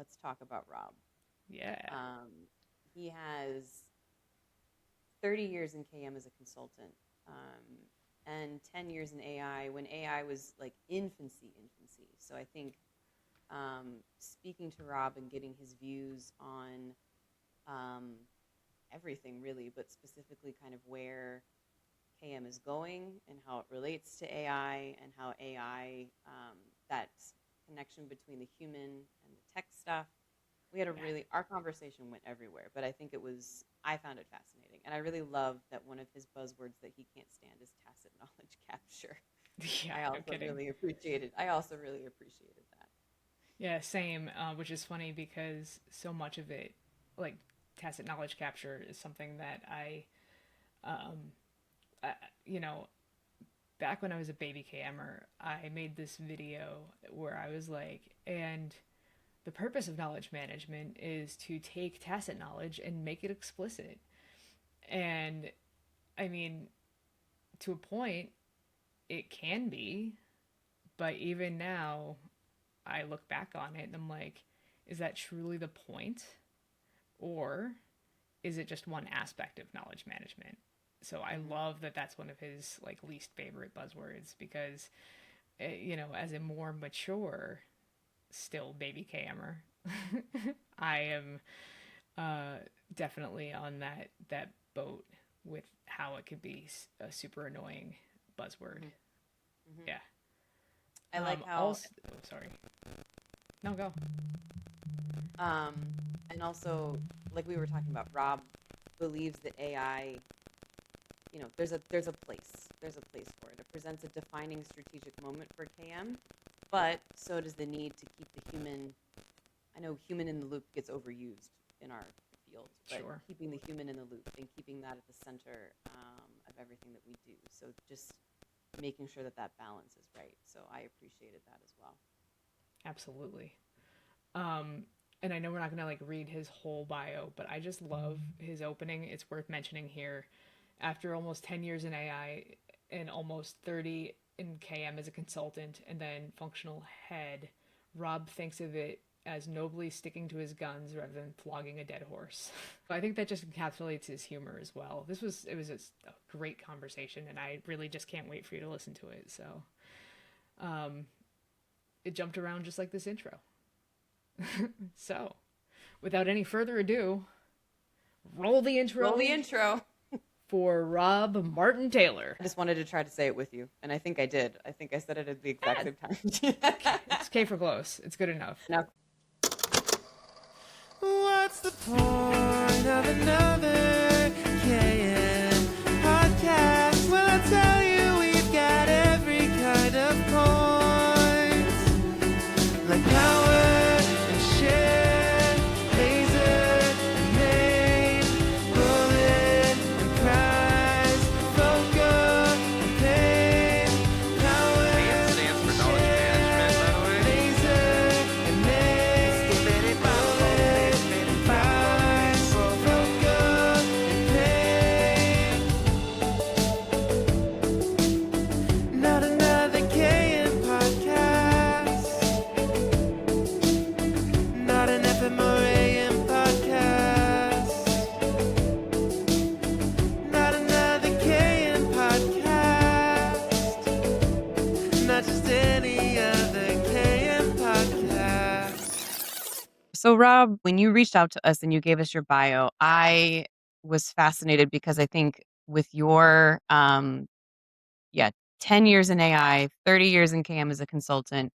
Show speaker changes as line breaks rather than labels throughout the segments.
let's talk about Rob.
Yeah.
He has 30 years in KM as a consultant, and 10 years in AI when AI was like infancy. So I think speaking to Rob and getting his views on everything really, but specifically kind of where KM is going and how it relates to AI and how AI, that connection between the human and the tech stuff. We had our conversation went everywhere, but I think I found it fascinating. And I really love that one of his buzzwords that he can't stand is tacit knowledge capture.
Yeah,
I
no
also
kidding.
really appreciated that.
Yeah, same. Which is funny because so much of it, like tacit knowledge capture, is something that um, I you know, back when I was a baby KMer, I made this video where I was like, and the purpose of knowledge management is to take tacit knowledge and make it explicit. And I mean, to a point, it can be, but even now, I look back on it and I'm like, is that truly the point? Or is it just one aspect of knowledge management? So I
Mm-hmm.
love that that's one of his like least favorite buzzwords because, as a more mature, still baby KMer, I am definitely on that boat with how it could be a super annoying buzzword.
Mm-hmm. Mm-hmm.
Yeah.
I like how,
Also, oh, sorry. No, go.
um, and also like we were talking about, Rob believes that AI, there's a place for it. It presents a defining strategic moment for KM, but so does the need to keep the human. I know human in the loop gets overused in our field, but
Sure.
keeping the human in the loop and keeping that at the center of everything that we do. So just making sure that balance is right. So I appreciated that as well.
Absolutely. Um, and I know we're not gonna like read his whole bio, but I just love his opening. It's worth mentioning here. After almost 10 years in AI and almost 30 in KM as a consultant and then functional head, Rob thinks of it as nobly sticking to his guns rather than flogging a dead horse. I think that just encapsulates his humor as well. It was a great conversation, and I really just can't wait for you to listen to it. So, um, it jumped around just like this intro. So, without any further ado, roll the intro.
Roll the intro.
For Rob Martin Taylor.
I just wanted to try to say it with you, and I think I did. I think I said it at the exact same time.
It's K for close. It's good enough.
No.
What's the point of another KM podcast? Well, I tell you, we've got every kind of point, like power and share, laser and main, bullet and prize, focus and pain, power and stands for knowledge management, by the way. Laser and main, bullet and prize, focus and pain. Not another KM podcast. Not an FMRAM podcast. Not another KM podcast. Not just any other KM podcast.
So, Rob, when you reached out to us and you gave us your bio, I was fascinated because I think with your 10 years in AI, 30 years in KM as a consultant,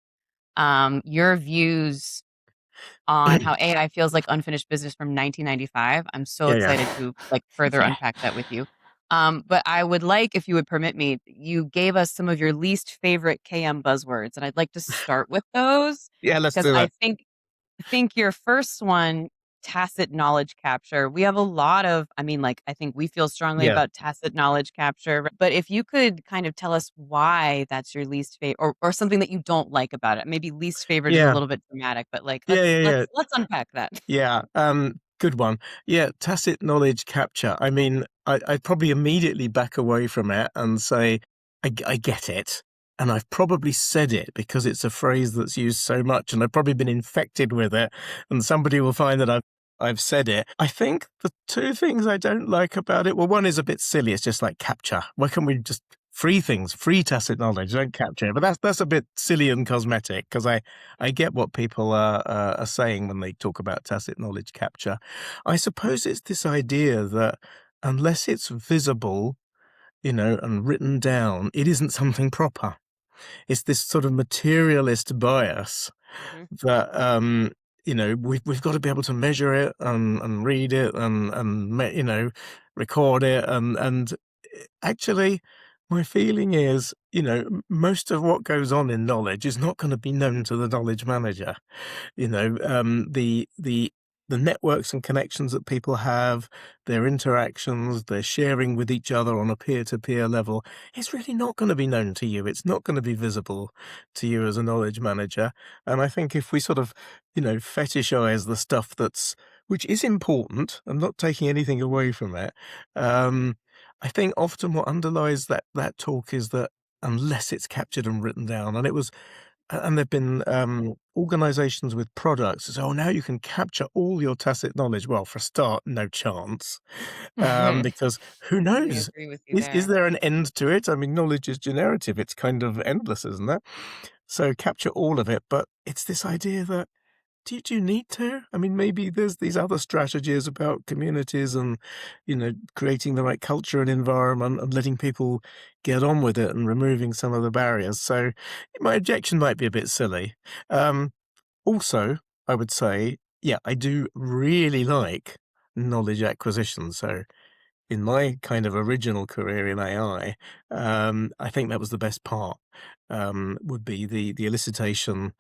your views on how AI feels like unfinished business from 1995. I'm so
Yeah.
excited to like further
Yeah.
unpack that with you. But I would like, if you would permit me, you gave us some of your least favorite KM buzzwords, and I'd like to start with those
Yeah, let's
because
do
I
it.
think your first one, tacit knowledge capture, we have a lot of, I think we feel strongly
Yeah.
about tacit knowledge capture, but if you could kind of tell us why that's your least favorite or something that you don't like about it. Maybe least favorite is a
Yeah.
little bit dramatic, but like,
Yeah.
let's unpack that.
Yeah. Good one. Yeah, tacit knowledge capture. I mean, I'd probably immediately back away from it and say, I get it. and I've probably said it because it's a phrase that's used so much, and I've probably been infected with it, and somebody will find that I've said it. I think the two things I don't like about it, well, one is a bit silly. It's just like capture. Why can't we just free things, free tacit knowledge, don't capture it? But that's a bit silly and cosmetic, because I get what people are saying when they talk about tacit knowledge capture. I suppose it's this idea that unless it's visible, and written down, it isn't something proper. It's this sort of materialist bias
Mhm.
that we've got to be able to measure it and read it and record it and actually my feeling is most of what goes on in knowledge is not going to be known to the knowledge manager. The networks and connections that people have, their interactions, their sharing with each other on a peer-to-peer level, it's really not going to be known to you. It's not going to be visible to you as a knowledge manager. And I think if we sort of, fetishize the stuff which is important, I'm not taking anything away from it. I think often what underlies that talk is that unless it's captured and written down, and there've been organizations with products. So now you can capture all your tacit knowledge. Well, for a start, no chance, because who
I
knows?
agree with you
Is
there.
there an end to it? I mean, knowledge is generative. It's kind of endless, isn't it? So capture all of it, but it's this idea that do you need to? I mean, maybe there's these other strategies about communities and, creating the right culture and environment and letting people get on with it and removing some of the barriers. So my objection might be a bit silly. Also, I would say, yeah, I do really like knowledge acquisition. So in my kind of original career in AI, I think that was the best part, would be the elicitation,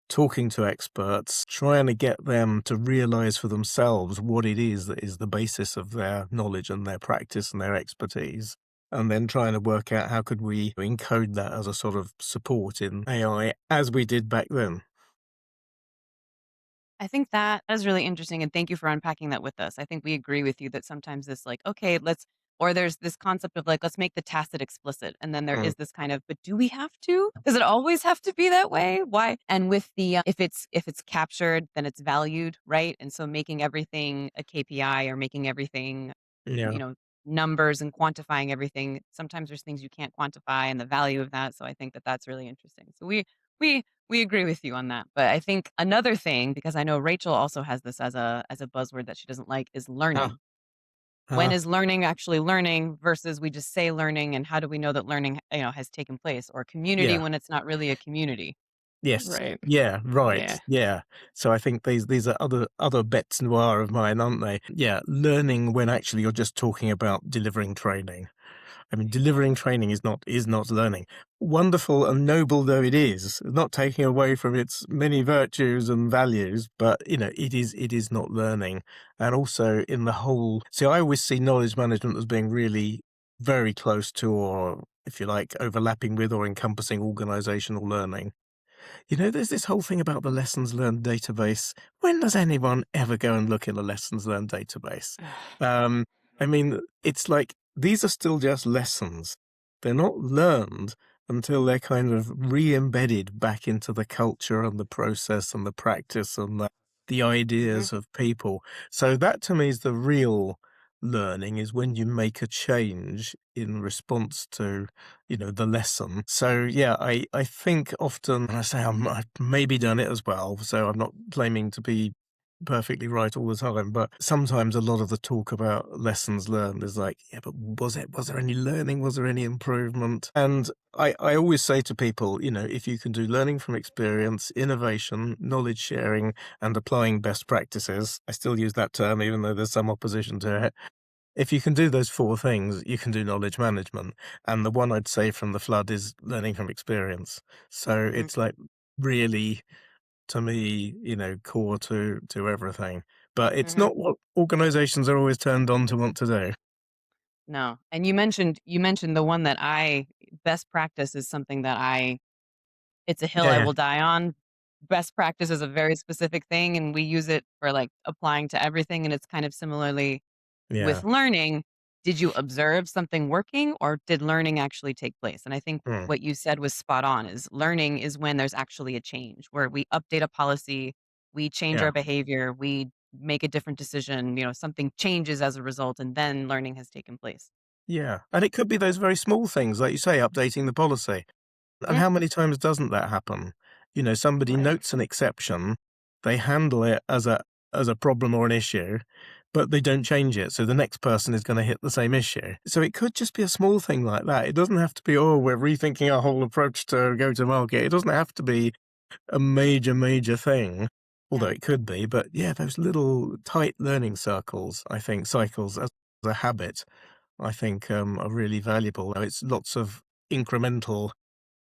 talking to experts, trying to get them to realize for themselves what it is that is the basis of their knowledge and their practice and their expertise. And then trying to work out how could we encode that as a sort of support in AI as we did back then.
I think that is really interesting, and thank you for unpacking that with us. I think we agree with you that sometimes this like, okay, or there's this concept of like, let's make the tacit explicit. And then there
Mm,
is this kind of, but do we have to? Does it always have to be that way? Why? And with the if it's captured, then it's valued, right? And so making everything a KPI or making everything,
yeah.
you know, numbers and quantifying everything. Sometimes there's things you can't quantify and the value of that. So I think that that's really interesting. So we agree with you on that. But I think another thing, because I know Rachel also has this as a buzzword that she doesn't like, is
Ah,
learning. When
ah,
is learning actually learning versus we just say learning, and how do we know that learning, has taken place? Or community
yeah.
when it's not really a community.
Yes.
Right.
Yeah, right.
Yeah.
Yeah. So I think these are other bets noir of mine, aren't they? Yeah, learning when actually you're just talking about delivering training. I mean, delivering training is not learning. Wonderful and noble though it is, not taking away from its many virtues and values, but it is not learning. And also in the whole, see, I always see knowledge management as being really very close to, or if you like, overlapping with or encompassing organizational learning. There's this whole thing about the lessons learned database. When does anyone ever go and look in a lessons learned database? Um, I mean, it's like these are still just lessons. They're not learned until they're kind of re-embedded back into the culture and the process and the practice and the
Hmm.
ideas of people. So that to me is the real learning, is when you make a change in response to the lesson. So yeah, I think often, and I say I've maybe done it as well, so I'm not claiming to be perfectly right all the time, but sometimes a lot of the talk about lessons learned is like, yeah, but was there any learning? Was there any improvement? And I always say to people, if you can do learning from experience, innovation, knowledge sharing, and applying best practices, I still use that term even though there's some opposition to it. If you can do those four things, you can do knowledge management. And the one I'd say from the flood is learning from experience. So
Hmm.
it's like really, to me, core to everything. But it's
Hmm.
not what organizations are always turned on to want to do.
No. And you mentioned the one that best practice is something that it's a hill I
Yeah,
will die on. Best practice is a very specific thing, and we use it for like applying to everything. And it's kind of similarly
yeah.
with learning. did you observe something working or did learning actually take place? And I think
Hmm.
what you said was spot on is learning is when there's actually a change where we update a policy, we change
Yeah.
our behavior, we make a different decision, something changes as a result, and then learning has taken place.
Yeah. And it could be those very small things, like you say, updating the policy. And
Yeah.
how many times doesn't that happen? Somebody
Right.
notes an exception, they handle it as a problem or an issue, but they don't change it. So the next person is going to hit the same issue. So it could just be a small thing like that. It doesn't have to be, oh, we're rethinking our whole approach to go to market. It doesn't have to be a major, major thing, although
Yeah.
it could be. But yeah, those little tight learning circles, I think, cycles as a habit, I think are really valuable. It's lots of incremental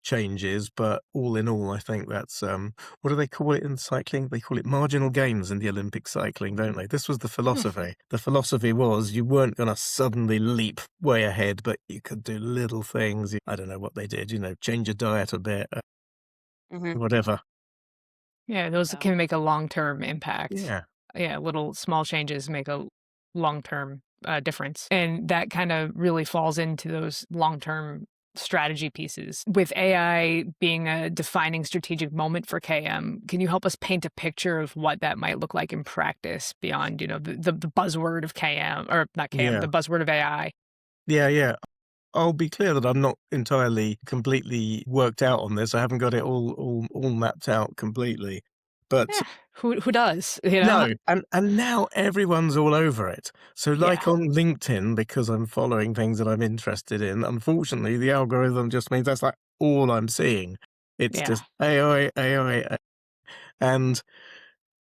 changes, but all in all, I think that's what do they call it in cycling? They call it marginal gains in the Olympic cycling, don't they? This was the philosophy. The philosophy was you weren't going to suddenly leap way ahead, but you could do little things. I don't know what they did, change your diet a bit,
Hmm.
whatever.
Yeah, those
So,
can make a long-term impact.
Yeah.
Yeah, little small changes make a long-term difference. And that kind of really falls into those long-term strategy pieces. With AI being a defining strategic moment for KM, can you help us paint a picture of what that might look like in practice beyond, the buzzword of KM, or not KM,
Yeah.
the buzzword of AI?
Yeah. I'll be clear that I'm not entirely completely worked out on this. I haven't got it all mapped out completely. But
Yeah, who does,
no, and now everyone's all over it. So
Yeah.
like on LinkedIn, because I'm following things that I'm interested in, unfortunately, the algorithm just means that's like all I'm seeing. It's
Yeah.
just AI. And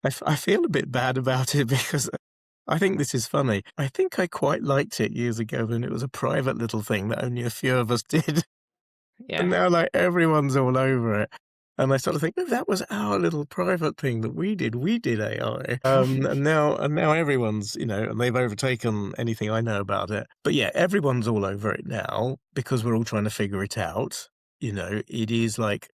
I feel a bit bad about it because I think this is funny. I think I quite liked it years ago when it was a private little thing that only a few of us did. And
Yeah.
now, like, everyone's all over it. And I sort of think, no, that was our little private thing that we did. We did AI. And now everyone's, and they've overtaken anything I know about it. But yeah, everyone's all over it now because we're all trying to figure it out. It is like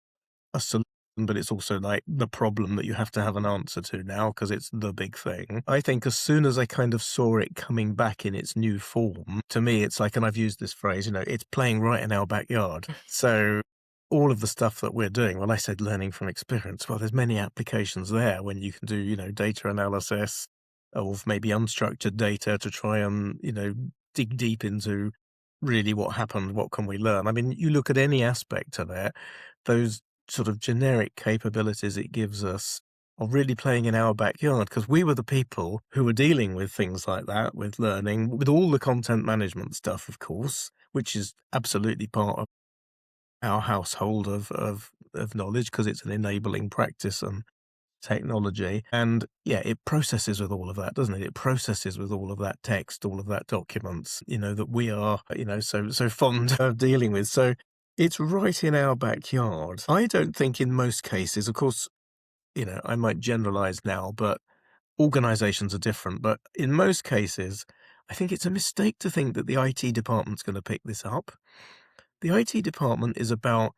a solution, but it's also like the problem that you have to have an answer to now because it's the big thing. I think as soon as I kind of saw it coming back in its new form, to me, it's like, and I've used this phrase, it's playing right in our backyard. So all of the stuff that we're doing, when I said learning from experience, well, there's many applications there when you can do, data analysis of maybe unstructured data to try and, dig deep into really what happened, what can we learn? I mean, you look at any aspect of it, those sort of generic capabilities it gives us are really playing in our backyard because we were the people who were dealing with things like that, with learning, with all the content management stuff, of course, which is absolutely part of our household of knowledge because it's an enabling practice and technology. And yeah, it processes with all of that, doesn't it? It processes with all of that text, all of that documents, that we are, so fond of dealing with. So it's right in our backyard. I don't think in most cases, of course, I might generalize now, but organizations are different. But in most cases, I think it's a mistake to think that the IT department's going to pick this up. The IT department is about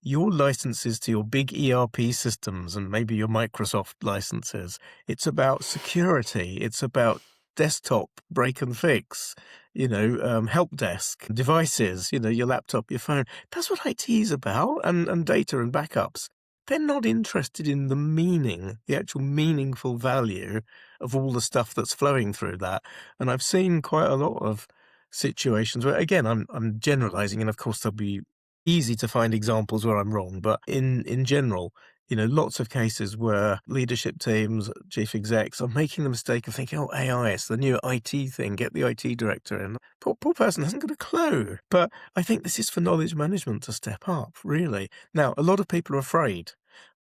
your licenses to your big ERP systems and maybe your Microsoft licenses. It's about security. It's about desktop break and fix, help desk, devices, your laptop, your phone. That's what IT is about, and data and backups. They're not interested in the meaning, the actual meaningful value of all the stuff that's flowing through that. And I've seen quite a lot of situations where, again, I'm generalizing, and of course there'll be easy to find examples where I'm wrong, but in general, lots of cases where leadership teams, chief execs are making the mistake of thinking, oh, AI, it's the new IT thing, get the IT director in. Poor person hasn't got a clue. But I think this is for knowledge management to step up, really. Now, a lot of people are afraid.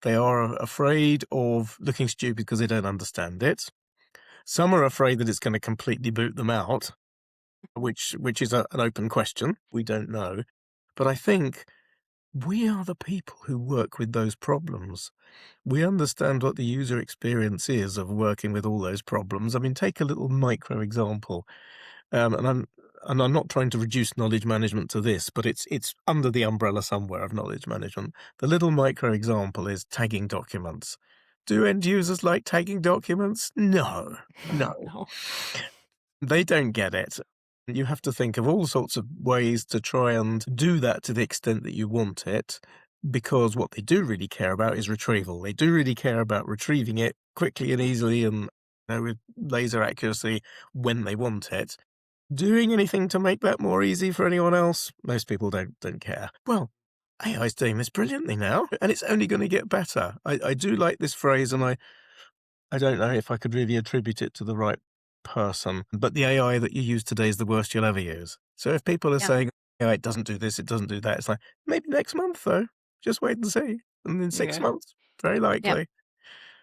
They are afraid of looking stupid because they don't understand it. Some are afraid that it's going to completely boot them out, which is an open question. We don't know. But I think we are the people who work with those problems. We understand what the user experience is of working with all those problems. I mean, take a little micro example, and I'm not trying to reduce knowledge management to this, but it's under the umbrella somewhere of knowledge management. The little micro example is tagging documents. Do end users like tagging documents? No.
No.
They don't get it. You have to think of all sorts of ways to try and do that to the extent that you want it, because what they do really care about is retrieval. They do really care about retrieving it quickly and easily and with laser accuracy when they want it. Doing anything to make that more easy for anyone else, most people don't care. Well, AI's doing this brilliantly now, and it's only going to get better. I do like this phrase, and I don't know if I could really attribute it to the right person, but the AI that you use today is the worst you'll ever use. So if people are
Yeah.
saying, yeah, it doesn't do this, it doesn't do that, it's like, maybe next month, though. Just wait and see. And in 6
Yeah.
months, very likely.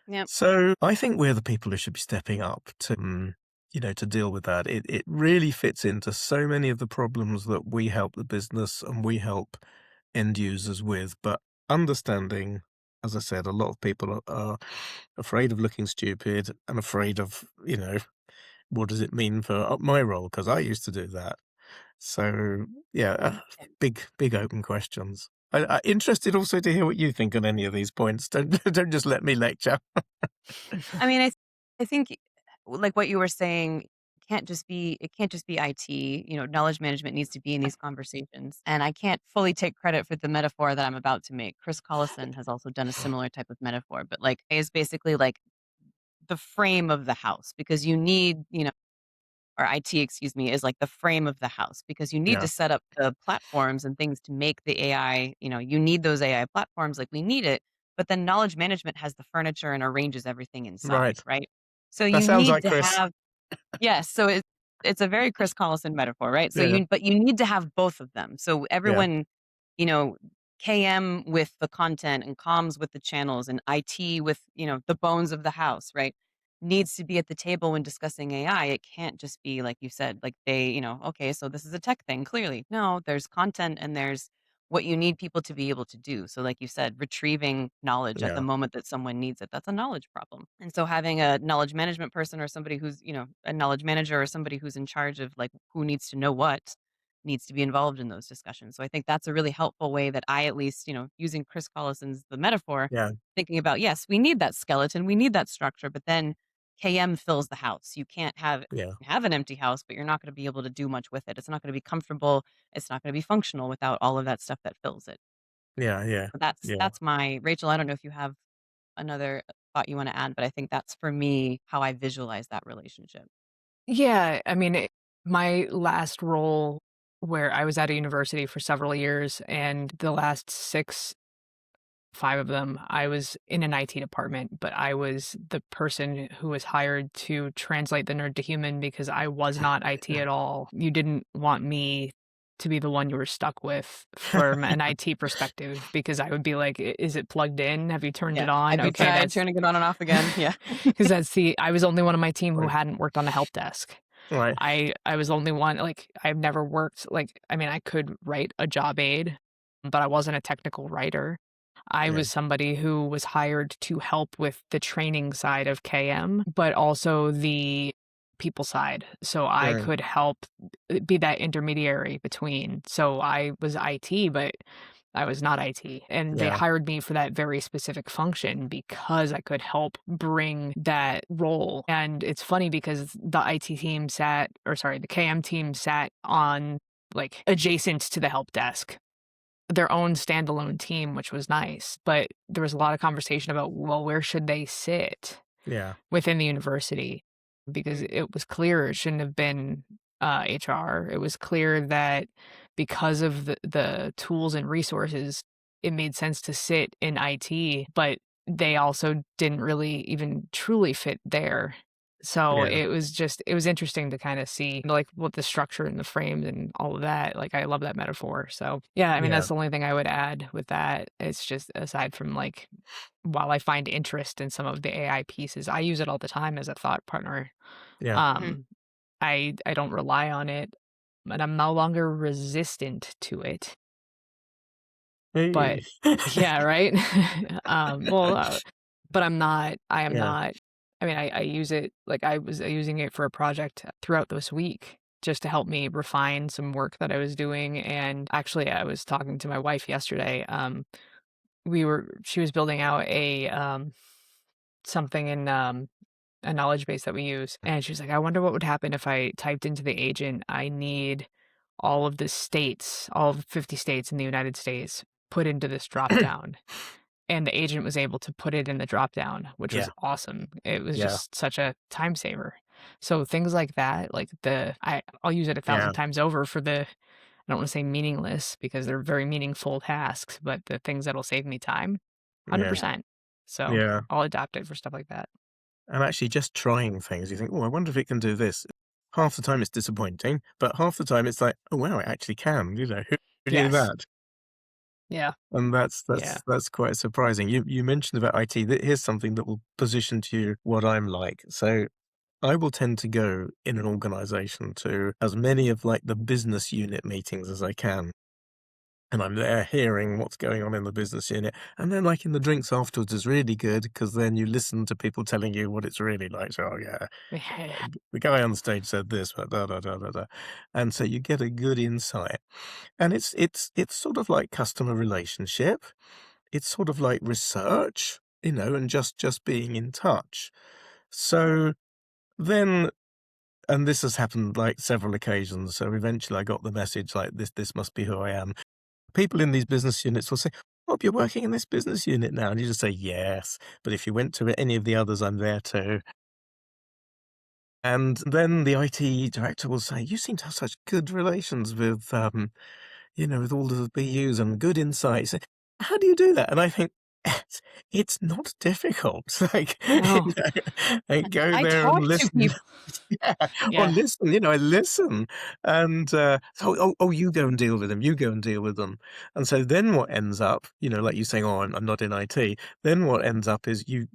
Yep.
So I think we're the people who should be stepping up to, to deal with that. It really fits into so many of the problems that we help the business and we help end users with. But understanding, as I said, a lot of people are afraid of looking stupid and afraid of, what does it mean for my role? Because I used to do that. So, yeah, big open questions. I'm interested also to hear what you think on any of these points. Don't just let me lecture.
I mean, I think like what you were saying, it can't just be IT. Knowledge management needs to be in these conversations. And I can't fully take credit for the metaphor that I'm about to make. Chris Collison has also done a similar type of metaphor, but like is basically like the frame of the house because you need, or IT, excuse me, is like the frame of the house because you need
Yeah,
to set up the platforms and things to make the AI, you need those AI platforms like we need it. But then knowledge management has the furniture and arranges everything inside,
right.
right? So
That
you
sounds
need
like
to
Chris.
have, yes. So it's a very Chris Collison metaphor, right? So
Yeah,
but you need to have both of them. So
yeah,
everyone, you know, KM with the content and comms with the channels and IT with, the bones of the house, right? Needs to be at the table when discussing AI. It can't just be like you said, like okay, so this is a tech thing. Clearly, no, there's content and there's what you need people to be able to do. So, like you said, retrieving knowledge at the
yeah,
moment that someone needs it, that's a knowledge problem. And so, having a knowledge management person or somebody who's, a knowledge manager or somebody who's in charge of like who needs to know what needs to be involved in those discussions. So, I think that's a really helpful way that I, at least, using Chris Collison's the metaphor,
yeah,
thinking about, yes, we need that skeleton, we need that structure, but then KM fills the house. You can't
yeah,
have an empty house, but you're not going to be able to do much with it. It's not going to be comfortable. It's not going to be functional without all of that stuff that fills it.
yeah, yeah,
So that's
yeah.
that's my Rachel. I don't know if you have another thought you want to add, but I think that's for me how I visualize that relationship.
Yeah, I mean, my last role where I was at a university for several years, and the last 6, 5 of them, I was in an IT department, but I was the person who was hired to translate the nerd to human because I was not IT at all. You didn't want me to be the one you were stuck with from an IT perspective because I would be like, Is it plugged in? Have you turned it
Yeah.
on?
Have you
Okay,
tried
that's
turning it on and off again? Yeah.
because I was only one on my team who
Right,
hadn't worked on a help desk.
right,
I was the only one, like, I've never worked, like, I mean, I could write a job aid, but I wasn't a technical writer. I
yeah,
was somebody who was hired to help with the training side of KM, but also the people side. So I
right,
could help be that intermediary between. So I was IT, but I was not IT. And they
yeah,
hired me for that very specific function because I could help bring that role. And it's funny because the IT team the KM team sat on like adjacent to the help desk, their own standalone team, which was nice. But there was a lot of conversation about, well, where should they sit
yeah,
within the university? Because it was clear it shouldn't have been HR. It was clear that because of the tools and resources, it made sense to sit in IT, but they also didn't really even truly fit there. So
yeah,
it was interesting to kind of see like what the structure and the frames and all of that. Like I love that metaphor. So yeah, I mean
yeah,
that's the only thing I would add with that. It's just aside from like while I find interest in some of the AI pieces, I use it all the time as a thought partner.
yeah.
Mhm.
Um I don't rely on it, and I'm no longer resistant to it. But
Hey.
yeah, right? Well, but I am
Yeah,
not I mean, I use it like I was using it for a project throughout this week just to help me refine some work that I was doing, and actually, I was talking to my wife yesterday, she was building out a, something in, a knowledge base that we use, and she was like, "I wonder what would happen if I typed into the agent, I need all of the states, all of the 50 states in the United States put into this drop down." And the agent was able to put it in the drop down, which was
Yeah,
awesome. It was
yeah,
just such a time saver. So things like that, like I'll use it 1,000
yeah,
times over for the, I don't want to say meaningless because they're very meaningful tasks, but the things that'll save me time,
yeah,
100%. So
yeah.
I'll adopt it for stuff like that.
And actually, just trying things, you think, oh, I wonder if it can do this. Half the time it's disappointing, but half the time it's like, oh wow, it actually can. Who knew
Yes.
that?
Yeah.
And that's
Yeah.
that's that's quite surprising. You mentioned about IT. Here's something that will position to you what I'm like. So I will tend to go in an organization to as many of like the business unit meetings as I can. And I'm there hearing what's going on in the business unit. And then like in the drinks afterwards is really good because then you listen to people telling you what it's really like. So, oh yeah,
Yeah.
the guy on stage said this, but da da da da da. And so you get a good insight. And it's sort of like customer relationship. It's sort of like research, and just being in touch. So then, and this has happened like several occasions. So eventually I got the message like this must be who I am. People in these business units will say, "Oh, you're working in this business unit now." And you just say, "Yes." But if you went to any of the others, I'm there too. And then the IT director will say, "You seem to have such good relations with, with all the BUs and good insights. How do you do that?" And I think, it's not difficult. Like,
No.
and go
I
there and
talk to
listen.
people.
Yeah, or
Yeah.
listen, I listen. And so, you go and deal with them, you go and deal with them. And so then what ends up, like you saying, oh, I'm not in IT. Then what ends up is you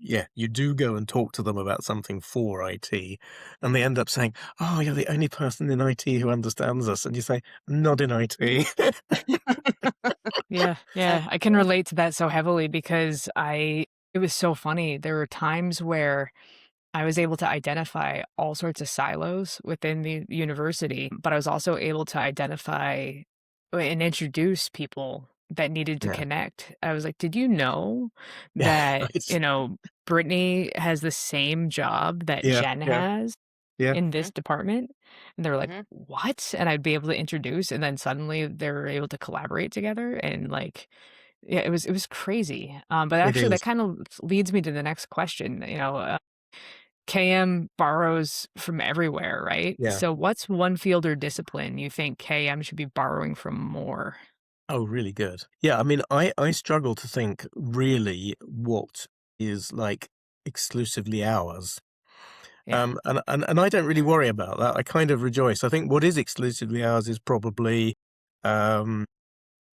do go and talk to them about something for IT. And they end up saying, oh, you're the only person in IT who understands us. And you say, not in IT.
Yeah, yeah, I can relate to that so heavily because it was so funny. There were times where I was able to identify all sorts of silos within the university, but I was also able to identify and introduce people that needed to
Yeah.
connect. I was like, "Did you know
Yeah.
that,
It's,
Brittany has the same job that
yeah.
Jen
Yeah.
has
Yeah.
in
Mm-hmm.
this department?" And they were like,
Mm-hmm.
"What?" And I'd be able to introduce, and then suddenly they were able to collaborate together, and like, yeah, it was crazy. But
It
actually, that
is.
kind of leads me to the next question. KM borrows from everywhere, right?
Yeah.
So, what's one field or discipline you think KM should be borrowing from more?
Oh, really good. Yeah, I mean, I struggle to think really what is like exclusively ours.
Yeah.
And I don't really worry about that. I kind of rejoice. I think what is exclusively ours is probably um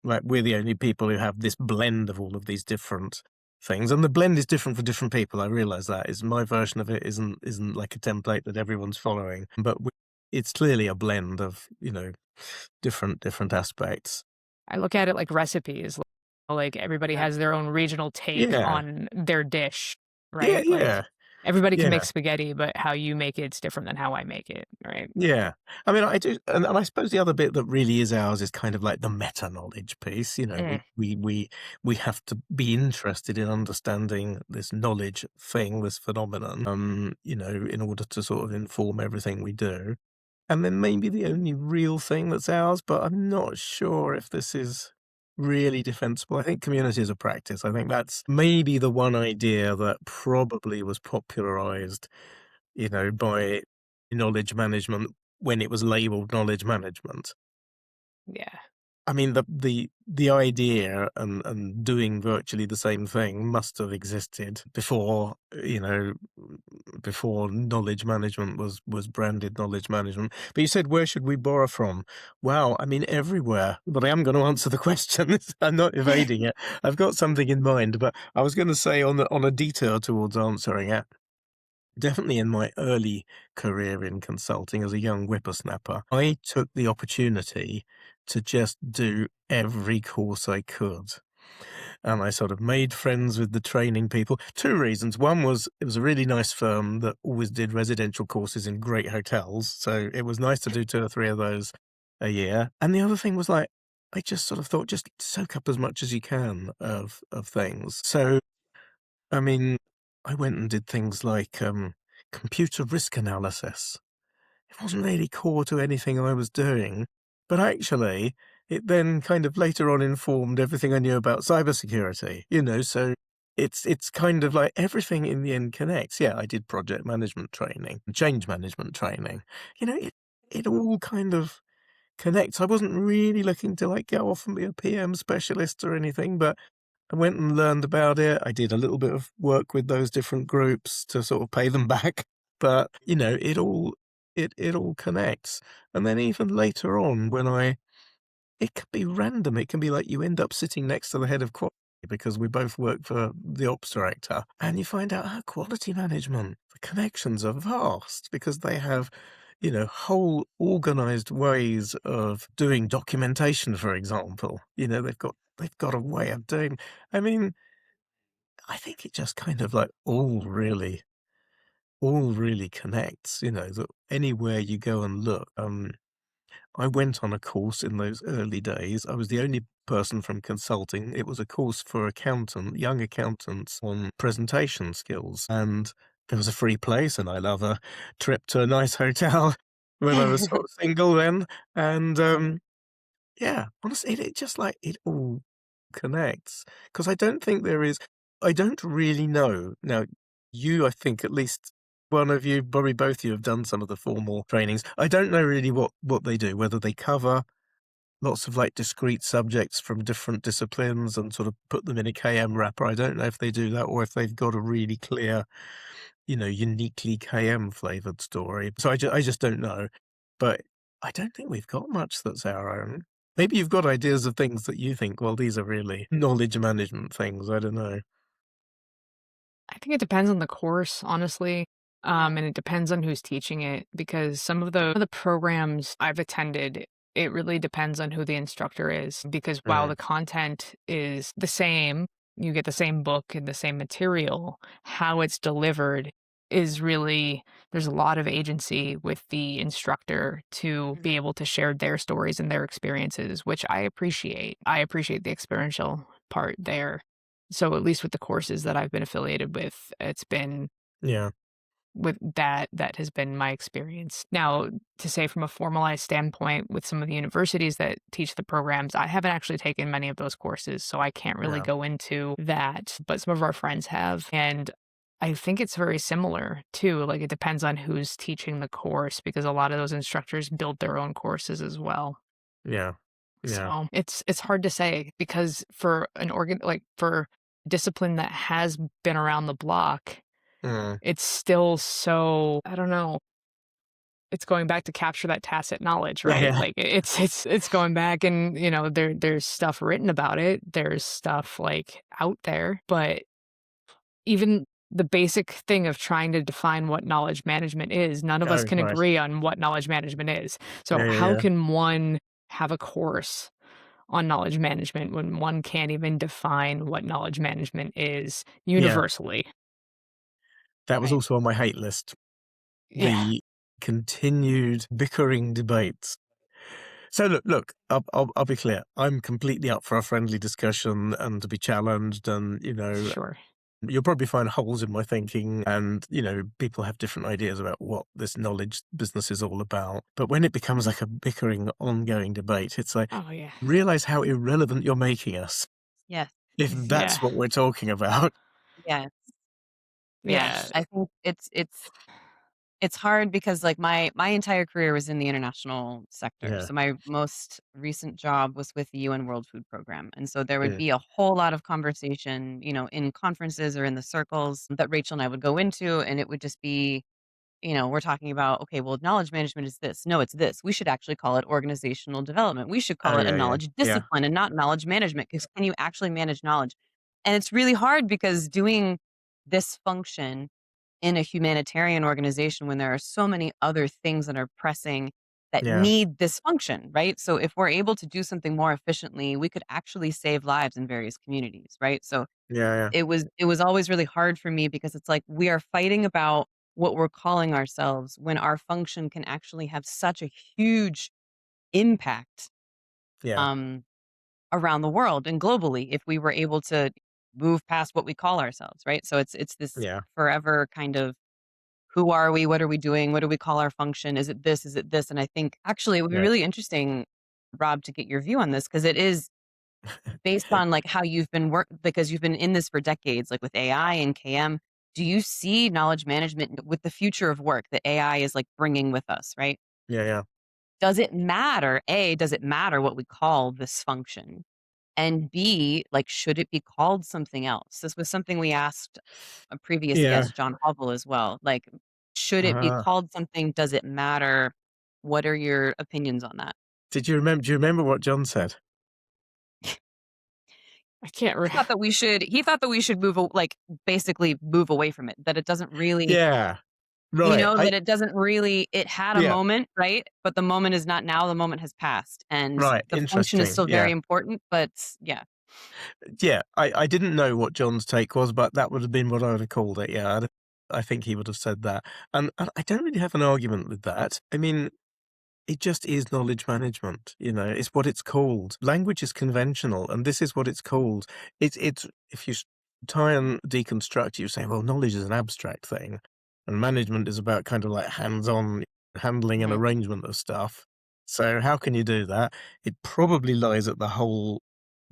like we're the only people who have this blend of all of these different things. And the blend is different for different people. I realize that is my version of it isn't like a template that everyone's following, but it's clearly a blend of, different aspects.
I look at it like recipes. Like everybody
Yeah.
has their own regional take
Yeah.
on their dish,
Yeah,
right? Like
yeah.
everybody can
Yeah,
make spaghetti, but how you make it's different than how I make it, right?
yeah. I mean, I do, and I suppose the other bit that really is ours is kind of like the meta knowledge piece.
Mm,
We have to be interested in understanding this knowledge thing, this phenomenon, in order to sort of inform everything we do. And then maybe the only real thing that's ours, but I'm not sure if this is really defensible. I think community is a practice. I think that's maybe the one idea that probably was popularized by knowledge management when it was labeled knowledge management.
yeah.
I mean, the idea and doing virtually the same thing must have existed before, before knowledge management was branded knowledge management. But you said, where should we borrow from? Wow, I mean, everywhere. But I am going to answer the question. I'm not evading it. I've got something in mind, but I was going to say on a detour towards answering it. Definitely in my early career in consulting as a young whippersnapper, I took the opportunity to just do every course I could. And I sort of made friends with the training people. Two reasons. One was it was a really nice firm that always did residential courses in great hotels. So it was nice to do two or three of those a year. And the other thing was like, I just sort of thought, just soak up as much as you can of things. So I mean, I went and did things like computer risk analysis. It wasn't really core to anything I was doing, but actually it then kind of later on informed everything I knew about cybersecurity, so it's kind of like everything in the end connects. Yeah, I did project management training, change management training. It all kind of connects. I wasn't really looking to like go off and be a PM specialist or anything, but I went and learned about it. I did a little bit of work with those different groups to sort of pay them back. But, it all connects. And then even later on it can be random. It can be like you end up sitting next to the head of quality because we both work for the ops director, and you find out quality management, the connections are vast because they have, whole organized ways of doing documentation, for example. They've got a way of doing. I mean, I think it just kind of like all really connects, that anywhere you go and look. I went on a course in those early days. I was the only person from consulting. It was a course for young accountants on presentation skills. And there was a free place, and I love a trip to a nice hotel when I was sort of single then. And yeah, honestly, it just like it all connects. Because I don't really know. Now, I think at least one of you, probably both of you have done some of the formal trainings. I don't know really what they do, whether they cover lots of like discrete subjects from different disciplines and sort of put them in a KM wrapper. I don't know if they do that or if they've got a really clear, uniquely KM flavored story. So I just don't know. But I don't think we've got much that's our own. Maybe you've got ideas of things that you think, well, these are really knowledge management things. I don't know.
I think it depends on the course, honestly. And it depends on who's teaching it because some of the programs I've attended, it really depends on who the instructor is. Because while
Mm,
the content is the same, you get the same book and the same material, how it's delivered is really, there's a lot of agency with the instructor to
Mhm.
be able to share their stories and their experiences, which I appreciate. I appreciate the experiential part there. So at least with the courses that I've been affiliated with, it's been
yeah.
with that has been my experience. Now, to say from a formalized standpoint with some of the universities that teach the programs, I haven't actually taken many of those courses, so I can't really
Yeah.
go into that, but some of our friends have. And I think it's very similar too. Like it depends on who's teaching the course because a lot of those instructors build their own courses as well.
Yeah. Yeah.
So it's hard to say because for an for a discipline that has been around the block,
Mm.
it's still so I don't know. It's going back to capture that tacit knowledge,
Yeah.
right?
Yeah.
Like it's going back and there's stuff written about it. There's stuff like out there, but even the basic thing of trying to define what knowledge management is, none of us
Oh,
can
right.
agree on what knowledge management is. So
Yeah. Yeah.
how
Yeah.
can one have a course on knowledge management when one can't even define what knowledge management is
Yeah.
universally?
That was
Right.
also on my hate list.
Yeah,
The continued bickering debates. So look. I'll be clear. I'm completely up for a friendly discussion and to be challenged, and
sure.
you'll probably find holes in my thinking, and people have different ideas about what this knowledge business is all about. But when it becomes like a bickering, ongoing debate, it's like
Oh yeah.
realize how irrelevant you're making us
Yes.
if
Yeah.
that's what we're talking about.
Yes. Yeah.
Yeah.
I think it's hard because like my entire career was in the international sector.
Yeah.
So my most recent job was with the UN World Food Program. And so there would
Yeah.
be a whole lot of conversation, in conferences or in the circles that Rachel and I would go into, and it would just be, we're talking about, okay, well, knowledge management is this. No, it's this. We should actually call it organizational development. We should
Oh
call it a
yeah. Yeah.
knowledge
Yeah.
discipline and not knowledge management because can you actually manage knowledge? And it's really hard because doing this function in a humanitarian organization when there are so many other things that are pressing that
Yeah.
need this function, right? So if we're able to do something more efficiently, we could actually save lives in various communities, right? So
Yeah. Yeah.
it was always really hard for me because it's like we are fighting about what we're calling ourselves when our function can actually have such a huge impact
Yeah.
um around the world and globally if we were able to move past what we call ourselves, right? So it's this
Yeah.
forever kind of who are we? What are we doing? What do we call our function? Is it this? Is it this? And I think actually it would be
Yeah.
really interesting, Rob, to get your view on this, because it is based on like how you've been because you've been in this for decades, like with AI and KM. Do you see knowledge management with the future of work that AI is like bringing with us, right?
Yeah.
Does it matter? A, does it matter what we call this function? And B, like, should it be called something else? This was something we asked a previous
Yeah.
guest, John Hubble, as well. Like, should it be
Uh,
called something? Does it matter? What are your opinions on that?
do you remember what John said?
I can't
He
remember.
thought that we should. He thought that we should basically move away from it. That it doesn't really.
Yeah. Right.
That it doesn't really. It had a
Yeah.
moment, right? But the moment is not now. The moment has passed, and
Right.
the function
Interesting.
is still
Yeah.
very important. But yeah,
Yeah. I didn't know what John's take was, but that would have been what I would have called it. Yeah. I think he would have said that. And I don't really have an argument with that. I mean, it just is knowledge management. It's what it's called. Language is conventional, and this is what it's called. It's if you try and deconstruct, you say, well, knowledge is an abstract thing, and management is about kind of like hands-on handling and
Mhm.
arrangement of stuff. So how can you do that? It probably lies at the whole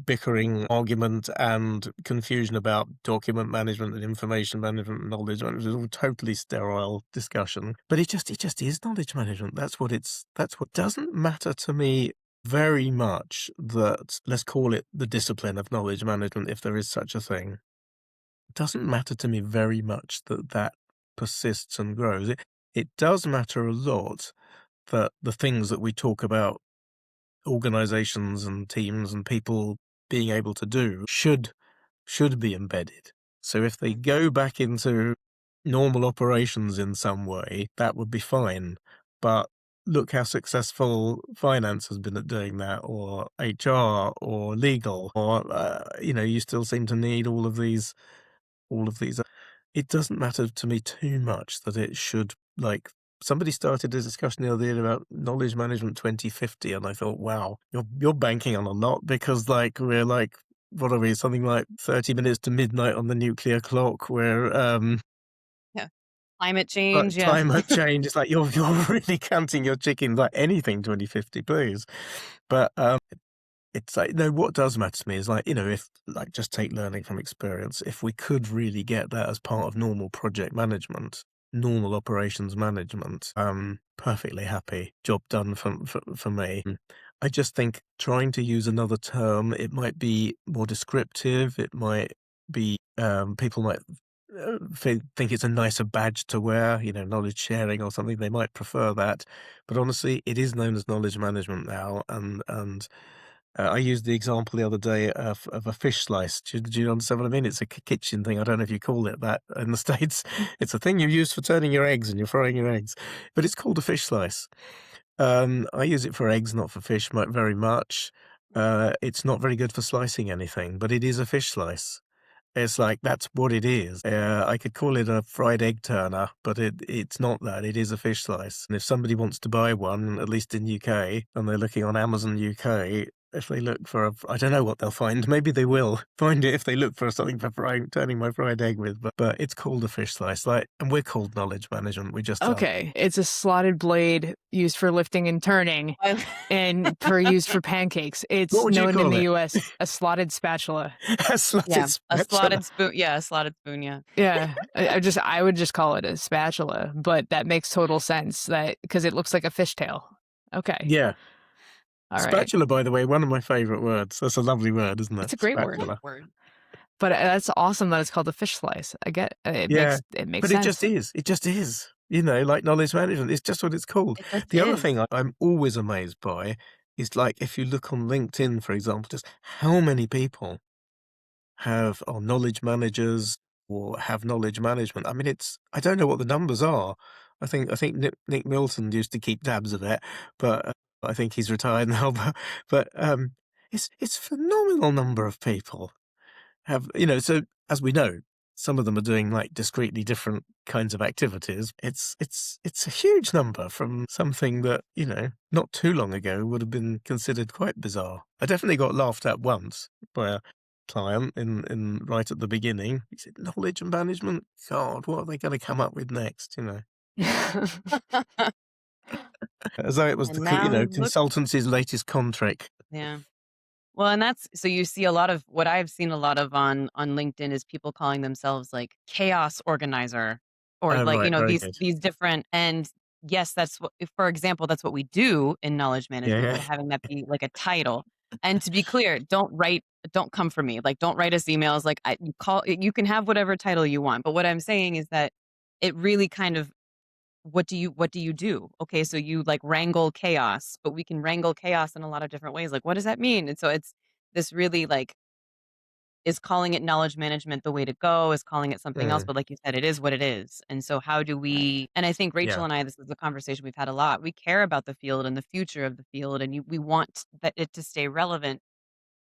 bickering argument and confusion about document management and information management and knowledge management. It's all totally sterile discussion. But it just is knowledge management. That's what doesn't matter to me very much that, let's call it the discipline of knowledge management, if there is such a thing. It doesn't matter to me very much that persists and grows. It does matter a lot that the things that we talk about organizations and teams and people being able to do should be embedded. So if they go back into normal operations in some way, that would be fine. But look how successful finance has been at doing that, or HR, or legal, or you still seem to need all of these. It doesn't matter to me too much that it should, like, somebody started a discussion the other day about knowledge management 2050, and I thought, wow, you're banking on a lot, because like we're like, what are we, something like 30 minutes to midnight on the nuclear clock, where
Yeah. Climate
but
change. Yeah.
climate change is like you're really counting your chickens, like anything 2050, please. But it's like, no, what does matter to me is like, if, like, just take learning from experience, if we could really get that as part of normal project management, normal operations management, perfectly happy, job done for me. I just think trying to use another term, it might be more descriptive, it might be, people might think it's a nicer badge to wear, knowledge sharing or something, they might prefer that. But honestly, it is known as knowledge management now, and I used the example the other day of a fish slice. Do you understand what I mean? It's a kitchen thing. I don't know if you call it that in the States. It's a thing you use for turning your eggs and you're frying your eggs. But it's called a fish slice. I use it for eggs, not for fish very much. It's not very good for slicing anything, but it is a fish slice. It's like, that's what it is. I could call it a fried egg turner, but it's not that. It is a fish slice. And if somebody wants to buy one, at least in UK, and they're looking on Amazon UK, if they look for I don't know what they'll find. Maybe they will find it if they look for something for turning my fried egg with. But it's called a fish slice, and we're called knowledge management. We just
Okay, it's a slotted blade used for lifting and turning, and used for pancakes. It's
What would you
known in
call
the
it?
U.S. a slotted spatula.
a slotted
Yeah. A
spatula.
slotted spoon. Yeah. A slotted spoon. Yeah.
Yeah, I would just call it a spatula, but that makes total sense because it looks like a fishtail. Okay,
Yeah.
all right.
Spatula, by the way, one of my favourite words. That's a lovely word, isn't it?
It's a great
Spatula.
Word.
But that's awesome that it's called a fish slice. I get it.
Yeah,
Makes
but
sense.
it just is. It just is. Like knowledge management. It's just what it's called.
It just
The other
is.
thing I'm always amazed by is, like, if you look on LinkedIn, for example, just how many people are knowledge managers or have knowledge management. I mean, I don't know what the numbers are. I think Nick Milton used to keep tabs of it, but I think he's retired now. But it's a phenomenal number of people have, so, as we know, some of them are doing like discretely different kinds of activities. It's a huge number from something that, not too long ago would have been considered quite bizarre. I definitely got laughed at once by a client in right at the beginning. He said, knowledge and management, God, what are they going to come up with next? As though it was
And now look,
consultancy's latest contract.
yeah. Well, and that's so you see a lot of what I've seen a lot of on LinkedIn is people calling themselves like chaos organizer or
Oh,
like,
right, very good.
these different, and yes, that's what, if, for example, that's what we do in knowledge
Yeah,
management,
yeah,
but having that be like a title. And to be clear, don't come for me. Like, don't write us emails. Like, you can have whatever title you want. But what I'm saying is that it really kind of, what do you do? Okay, so you like wrangle chaos, but we can wrangle chaos in a lot of different ways. Like, what does that mean? And so it's this really like, is calling it knowledge management the way to go? Is calling it something else?
mm,
But like you said, it is what it is. And so how do
Right.
we, and I think Rachel
yeah,
and I, this is a conversation we've had a lot. We care about the field and the future of the field, and we want that it to stay relevant.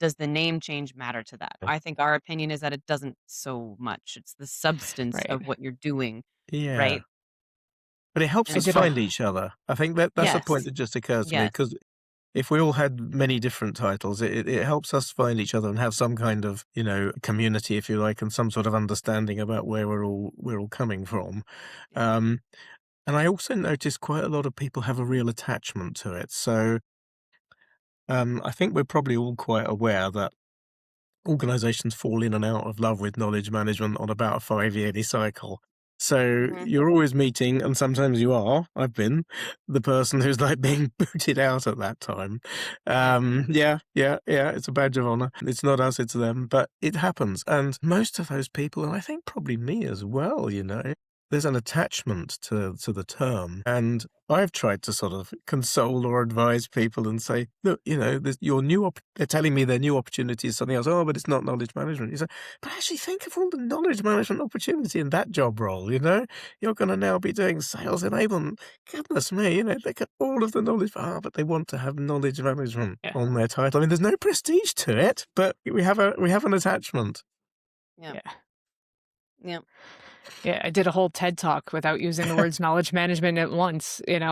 Does the name change matter to that? I think our opinion is that it doesn't so much. It's the substance
Right.
of what you're doing,
yeah.
right?
But it helps
I
And
us
did a
find
so
each other. I think that's a point
yes,
that just occurs to me
yes,
because if we all had many different titles, it helps us find each other and have some kind of community, if you like, and some sort of understanding about where we're all coming from.
yeah.
Um, and I also notice quite a lot of people have a real attachment to it. So I think we're probably all quite aware that organizations fall in and out of love with knowledge management on about a 5-yearly cycle. So
Mhm.
you're always meeting, and sometimes you are, I've been, the person who's like being booted out at that time.
Yeah.
Yeah, yeah, yeah, it's a badge of honor. It's not us, it's them, but it happens. And most of those people, and I think probably me as well, there's an attachment to the term. And I've tried to sort of console or advise people and say, look, they're telling me their new opportunity is something else. Oh, but it's not knowledge management. You say, but actually think of all the knowledge management opportunity in that job role, You're going to now be doing sales enablement. Goodness me, look at all of the knowledge. But they want to have knowledge management
Yeah.
on their title. I mean, there's no prestige to it, but we have an attachment.
Yeah.
Yeah.
Yeah.
Yeah, I did a whole TED talk without using the words knowledge management at once, and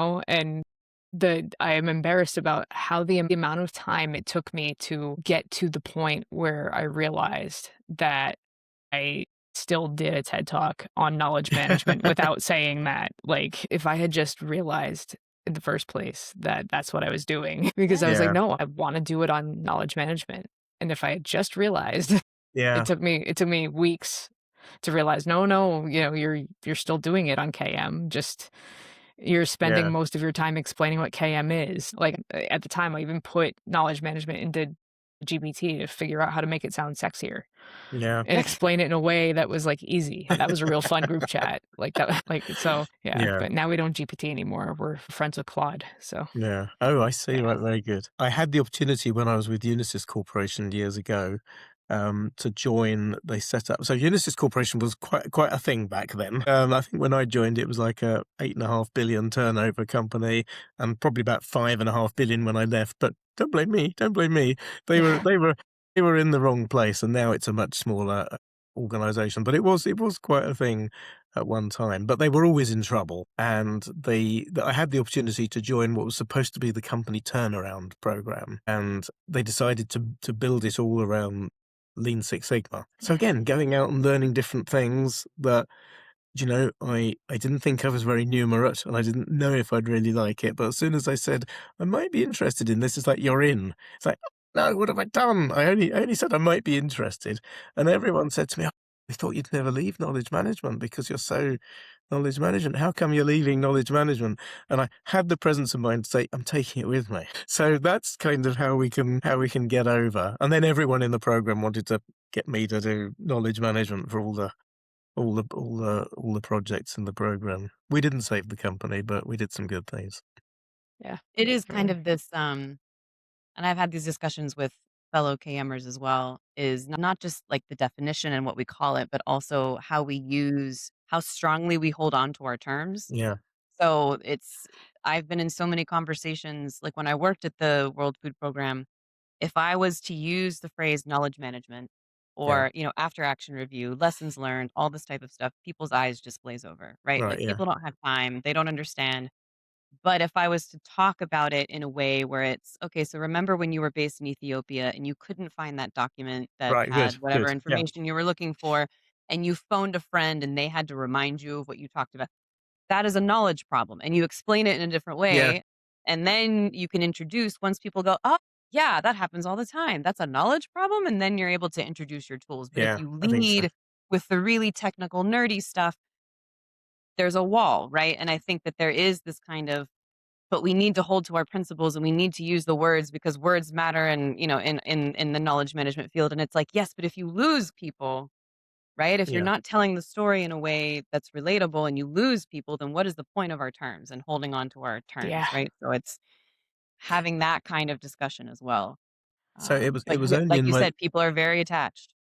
I am embarrassed about how the amount of time it took me to get to the point where I realized that I still did a TED talk on knowledge management without saying that. Like, if I had just realized in the first place that that's what I was doing, because I
Yeah.
was like,
Yeah,
no, I want to do it on knowledge management. And if I had just realized,
yeah,
it took me weeks to realize, no, you're still doing it on KM. Just you're spending
yeah,
most of your time explaining what KM is. Like at the time, I even put knowledge management into GPT to figure out how to make it sound sexier
yeah,
and explain it in a way that was like easy. That was a real fun group chat. Like that, like so, yeah.
yeah.
But now we don't GPT anymore. We're friends with Claude. So
Yeah. Oh, I see.
yeah,
Right. Very good. I had the opportunity when I was with Unisys Corporation years ago to join. They set up. So Unisys Corporation was quite a thing back then. I think when I joined, it was like a 8.5 billion turnover company, and probably about 5.5 billion when I left. But don't blame me. Don't blame me. They were
yeah,
they were they were in the wrong place, and now it's a much smaller organization. But it was quite a thing at one time, but they were always in trouble. And I had the opportunity to join what was supposed to be the company turnaround program, and they decided to build it all around Lean Six Sigma. So again, going out and learning different things that I didn't think I was very numerate, and I didn't know if I'd really like it. But as soon as I said I might be interested in this, it's like you're in. It's like, no, what have I done? I only said I might be interested, and everyone said to me, "We thought you'd never leave knowledge management because you're so knowledge management. How come you're leaving knowledge management?" And I had the presence of mind to say, "I'm taking it with me." So that's kind of how we can get over. And then everyone in the program wanted to get me to do knowledge management for all the projects in the program. We didn't save the company, but we did some good things.
yeah,
It is kind
definitely.
of this, and I've had these discussions with fellow KMers as well, is not just like the definition and what we call it, but also how strongly we hold on to our terms.
Yeah,
So I've been in so many conversations, like when I worked at the World Food Program, if I was to use the phrase knowledge management
yeah,
or, after action review, lessons learned, all this type of stuff, people's eyes just glaze over, right?
right,
Like
yeah,
people don't have time, they don't understand. But if I was to talk about it in a way where it's, okay, so remember when you were based in Ethiopia and you couldn't find that document that
right, good,
had whatever
good, yeah,
information you were looking for, and you phoned a friend and they had to remind you of what you talked about. that is a knowledge problem, and you explain it in a different
Yeah,
way, and then you can introduce once people go, "Oh, yeah, that happens all the time. That's a knowledge problem," and then you're able to introduce your tools. But if
yeah,
you
I think so.
lead with the really technical, nerdy stuff, there's a wall, right? And I think that there is this kind of, but we need to hold to our principles and we need to use the words because words matter and, in the knowledge management field. And it's like, yes, but if you lose people, right? If you're
Yeah,
not telling the story in a way that's relatable and you lose people, then what is the point of our terms and holding on to our
Yeah.
terms, right? So it's having that kind of discussion as well.
so it
But
was only
like
in
you
my
said, people are very attached.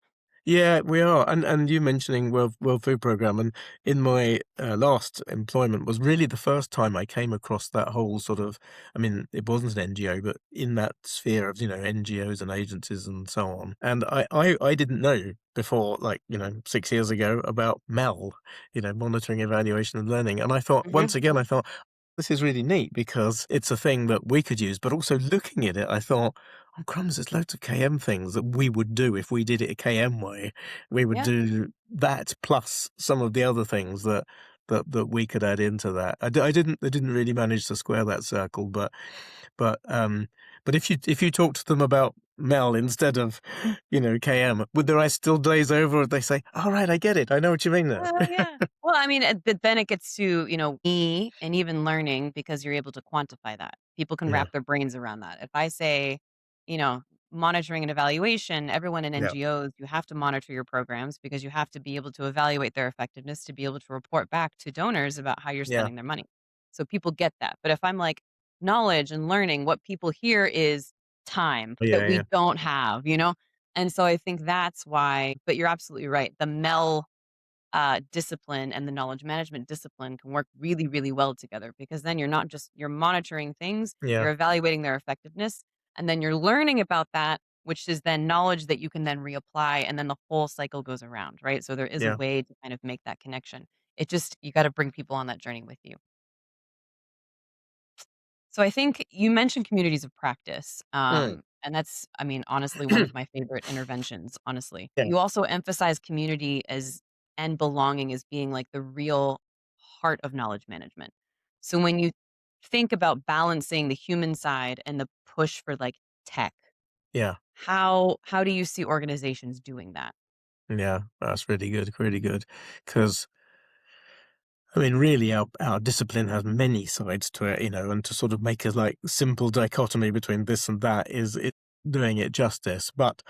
Yeah, we are, and you mentioning World Food Program, and in my last employment was really the first time I came across that whole sort of. I mean, it wasn't an NGO, but in that sphere of NGOs and agencies and so on. And I didn't know before, like 6 years ago, about MEL, monitoring, evaluation, and learning. And I thought
Hmm.
once again, I thought this is really neat because it's a thing that we could use. But also looking at it, I thought, oh, crumbs, there's loads of KM things that we would do if we did it a KM way. We would
Yeah.
do that plus some of the other things that we could add into that. I didn't really manage to square that circle, but but if you talk to them about Mel instead of KM, would their eyes still glaze over? Or they say, "All right, I get it. I know what you mean now."
Yeah. Well, I mean, but then it gets to, me and even learning because you're able to quantify that. People can
Yeah,
wrap their brains around that. If I say, you know, monitoring and evaluation, everyone in
yeah,
NGOs, you have to monitor your programs because you have to be able to evaluate their effectiveness to be able to report back to donors about how you're
yeah,
spending their money. So people get that. But if I'm like knowledge and learning, what people hear is time that
yeah,
we
yeah,
don't have. And so I think that's why, but you're absolutely right. The Mel discipline and the knowledge management discipline can work really, really well together because then you're monitoring things,
yeah,
you're evaluating their effectiveness, and then you're learning about that, which is then knowledge that you can then reapply, and then the whole cycle goes around, right? So there is a
yeah.
way to kind of make that connection. You got to bring people on that journey with you. So I think you mentioned communities of practice.
Mm.
And that's, I mean, honestly, one of my favorite interventions, honestly.
Yeah,
You also emphasize community as and belonging as being like the real heart of knowledge management. So when you think about balancing the human side and the push for like tech,
yeah.
how do you see organizations doing that?
Yeah, that's really good, really good. Because I mean, really, our discipline has many sides to it, and to sort of make a like simple dichotomy between this and that is it doing it justice. But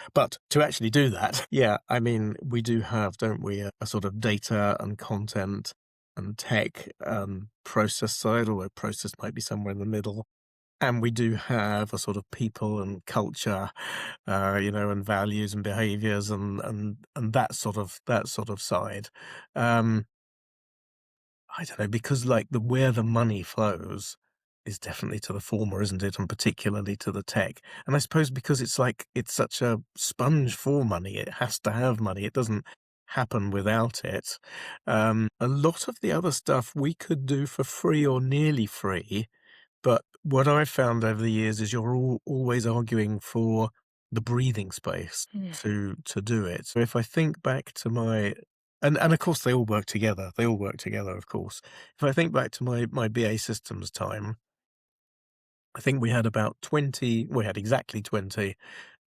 to actually do that, yeah, I mean, we do have, don't we, a sort of data and content and tech process side, although process might be somewhere in the middle. And we do have a sort of people and culture, and values and behaviors and that sort of side. Um, I don't know, because like where the money flows is definitely to the former, isn't it? And particularly to the tech. And I suppose because it's like it's such a sponge for money, it has to have money. It doesn't happen without it. A lot of the other stuff we could do for free or nearly free, but what I've found over the years is you're always arguing for the breathing space
Mm.
to do it. So if I think back to my and of course they all work together. They all work together, of course. If I think back to my BA systems time, I think we had about 20, we had exactly 20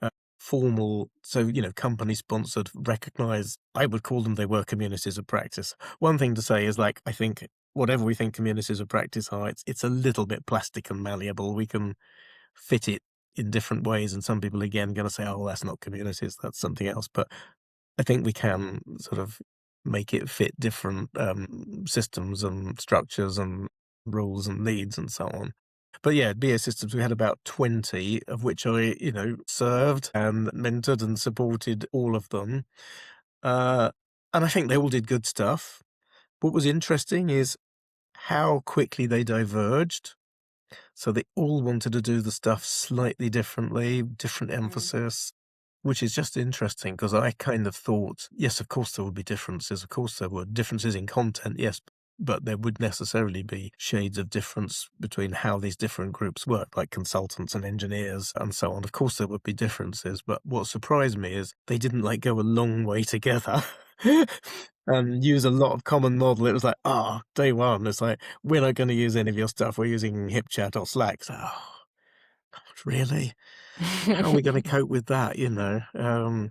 uh, formal, so, company sponsored, recognized, I would call them, they were communities of practice. One thing to say is like, I think whatever we think communities of practice are, it's a little bit plastic and malleable. We can fit it in different ways. And some people, again, going to say, oh, that's not communities, that's something else. But I think we can sort of make it fit different systems and structures and rules and needs and so on. But yeah, BA systems, we had about 20, of which I, served and mentored and supported all of them. Uh, and I think they all did good stuff. What was interesting is how quickly they diverged. So they all wanted to do the stuff slightly differently, different
Mm.
emphasis, which is just interesting because I kind of thought, yes, of course there would be differences. Of course there would. Differences in content, yes, but there would necessarily be shades of difference between how these different groups work, like consultants and engineers and so on. Of course there would be differences, but what surprised me is they didn't like go a long way together. and use a lot of common model. It was like, day one, it's like, we're not going to use any of your stuff. We're using HipChat or Slack. So, really? How are we going to cope with that? And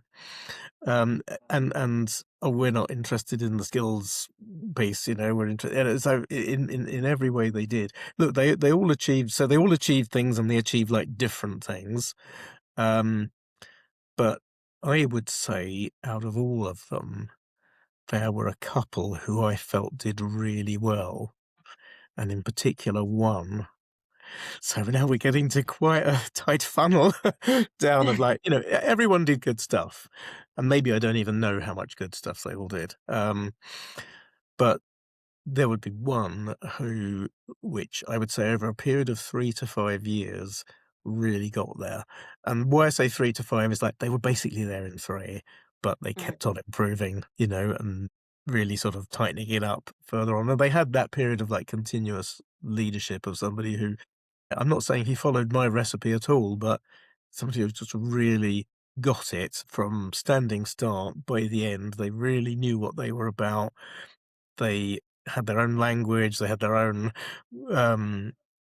we're not interested in the skills piece. We're interested. So in every way they did. Look, they all achieved. So they all achieved things, and they achieved like different things. But I would say out of all of them, there were a couple who I felt did really well, and in particular one. So now we're getting to quite a tight funnel down of like, everyone did good stuff. And maybe I don't even know how much good stuff they all did. But there would be one which I would say over a period of 3 to 5 years really got there. And why I say 3 to 5 is like they were basically there in 3, but they kept on improving, and really sort of tightening it up further on. And they had that period of like continuous leadership of somebody who, I'm not saying he followed my recipe at all, but somebody who just really got it from standing start by the end. They really knew what they were about. They had their own language. They had their own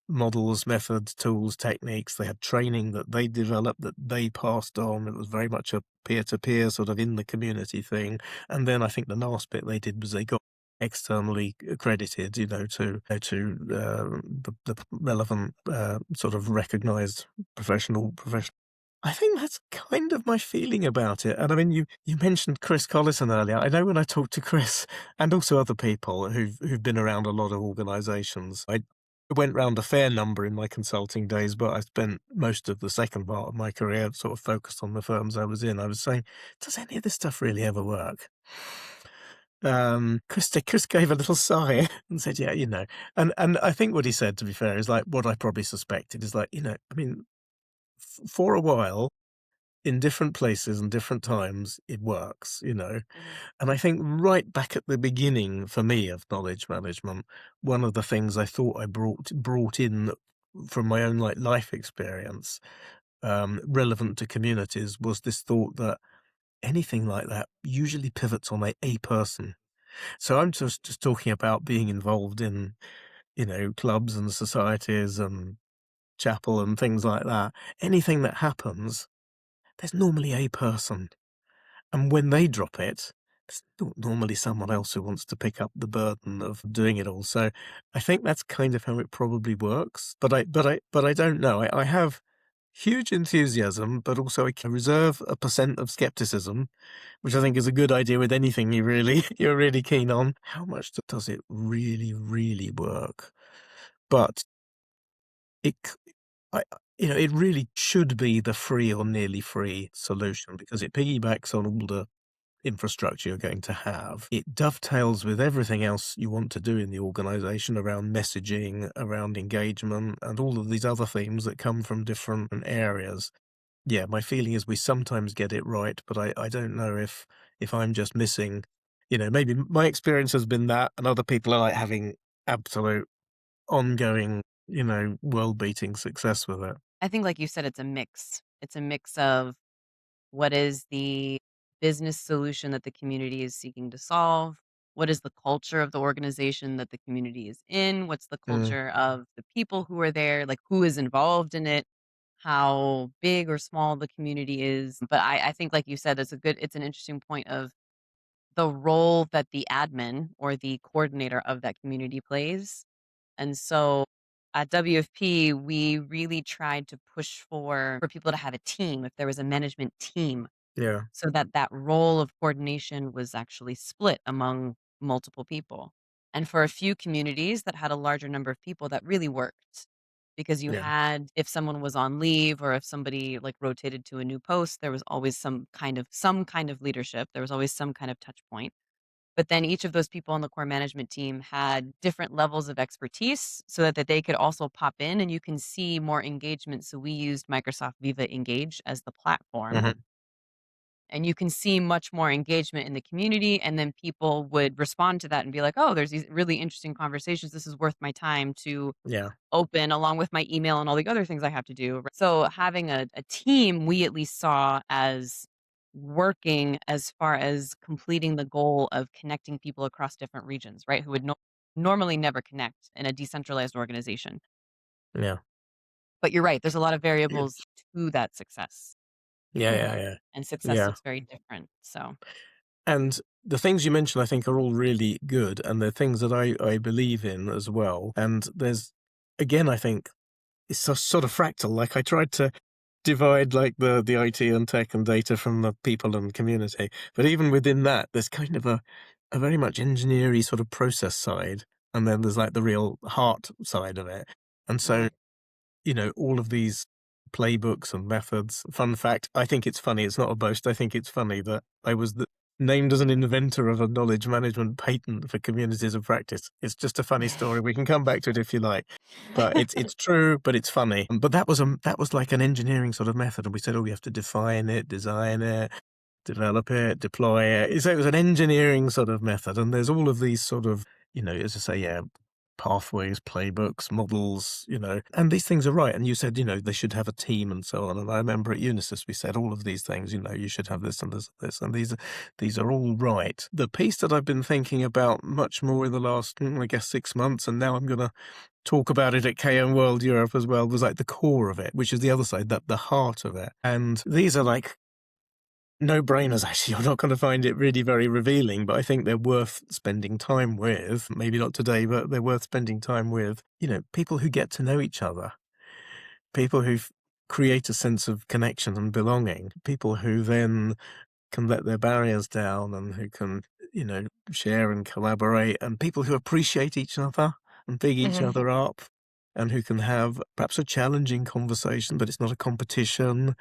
models, methods, tools, techniques. They had training that they developed that they passed on. It was very much a peer-to-peer sort of in the community thing. And then I think the last bit they did was they got externally accredited, to the relevant sort of recognized professional. I think that's kind of my feeling about it. And I mean, you mentioned Chris Collison earlier. I know when I talked to Chris and also other people who've been around a lot of organizations, I went round a fair number in my consulting days, but I spent most of the second part of my career sort of focused on the firms I was in. I was saying, does any of this stuff really ever work? Chris gave a little sigh and said, yeah, and I think what he said, to be fair, is like what I probably suspected is like, I mean, for a while in different places and different times, it works, And I think right back at the beginning for me of knowledge management, one of the things I thought I brought in from my own like life experience, relevant to communities, was this thought that anything like that usually pivots on a person. So I'm just talking about being involved in, clubs and societies and chapel and things like that. Anything that happens, there's normally a person. And when they drop it, there's not normally someone else who wants to pick up the burden of doing it all. So I think that's kind of how it probably works. But I don't know. I have huge enthusiasm, but also I can reserve a % of skepticism, which I think is a good idea with anything you're really keen on. How much does it really, really work? But it really should be the free or nearly free solution because it piggybacks on all the infrastructure you're going to have. It dovetails with everything else you want to do in the organization around messaging, around engagement, and all of these other themes that come from different areas. Yeah, my feeling is we sometimes get it right, but I don't know if I'm just missing, maybe my experience has been that, and other people are like having absolute ongoing, world-beating success with it.
I think, like you said, it's a mix. It's a mix of what is the business solution that the community is seeking to solve? What is the culture of the organization that the community is in? What's the culture of the people who are there? Like, who is involved in it? How big or small the community is? But I think, like you said, it's an interesting point of the role that the admin or the coordinator of that community plays. And so at WFP, we really tried to push for people to have a team, if there was a management team,
Yeah.
so that role of coordination was actually split among multiple people. And for a few communities that had a larger number of people, that really worked because you
Yeah.
had, if someone was on leave or if somebody like rotated to a new post, there was always some kind of leadership. There was always some kind of touch point. But then each of those people on the core management team had different levels of expertise so that they could also pop in and you can see more engagement. So we used Microsoft Viva Engage as the platform. And you can see much more engagement in the community. And then people would respond to that and be like, oh, there's these really interesting conversations. This is worth my time to
Yeah.
open along with my email and all the other things I have to do. So having a team, we at least saw as working as far as completing the goal of connecting people across different regions, right? Who would normally never connect in a decentralized organization.
Yeah.
But you're right. There's a lot of
Yeah.
variables to that success,
Yeah.
and success
Yeah.
looks very different. So,
And the things you mentioned, I think, are all really good, and they're things that I believe in as well. And there's, again, I think it's a sort of fractal. Like I tried to divide like the IT and tech and data from the people and community, but even within that, there's kind of a very much engineering sort of process side, and then there's like the real heart side of it. And so, all of these playbooks and methods. Fun fact, I think it's funny. It's not a boast. I think it's funny that I was named as an inventor of a knowledge management patent for communities of practice. It's just a funny story. We can come back to it if you like, but it's true, but it's funny. But that was like an engineering sort of method, and we said, oh, we have to define it, design it, develop it, deploy it. So it was an engineering sort of method, and there's all of these sort of, as I say, pathways, playbooks, models, and these things are right. And you said, they should have a team and so on. And I remember at Unisys, we said all of these things, you should have this and this and this. And these are all right. The piece that I've been thinking about much more in the last, I guess, 6 months, and now I'm going to talk about it at KM World Europe as well, was like the core of it, which is the other side, the heart of it. And these are like no-brainers, actually. You're not going to find it really very revealing, but I think they're worth spending time with. Maybe not today, but they're worth spending time with, people who get to know each other, people who create a sense of connection and belonging, people who then can let their barriers down and who can, share and collaborate, and people who appreciate each other and big each other up, and who can have perhaps a challenging conversation, but it's not a competition.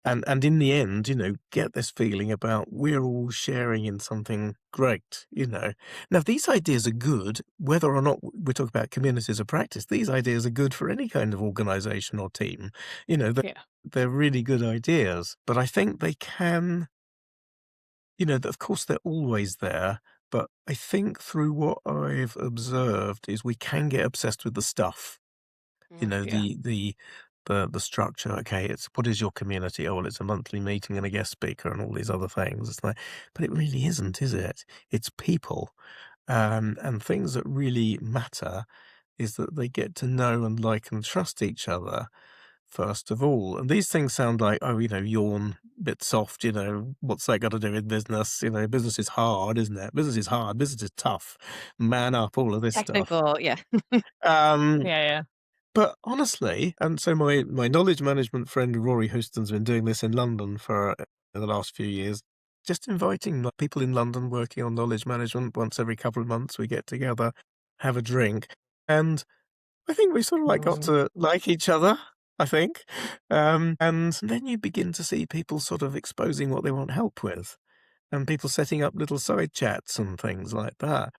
And in the end, get this feeling about we're all sharing in something great, Now, these ideas are good, whether or not we're talking about communities of practice. These ideas are good for any kind of organization or team. They're really good ideas. But I think they can, of course, they're always there. But I think through what I've observed is we can get obsessed with the stuff. The structure. Okay, it's what is your community? Oh, well, it's a monthly meeting and a guest speaker and all these other things. It's like, but it really isn't, is it? It's people, and things that really matter is that they get to know and like and trust each other first of all. And these things sound like, oh, yawn, bit soft. What's that got to do with business? Business is hard, isn't it? Business is hard. Business is tough. Man up, all of this stuff.
technical, yeah.
Yeah.
But honestly, and so my knowledge management friend Rory Houston's been doing this in London for the last few years, just inviting people in London working on knowledge management. Once every couple of months, we get together, have a drink, and I think we sort of like got to like each other, I think. And then you begin to see people sort of exposing what they want help with, and people setting up little side chats and things like that.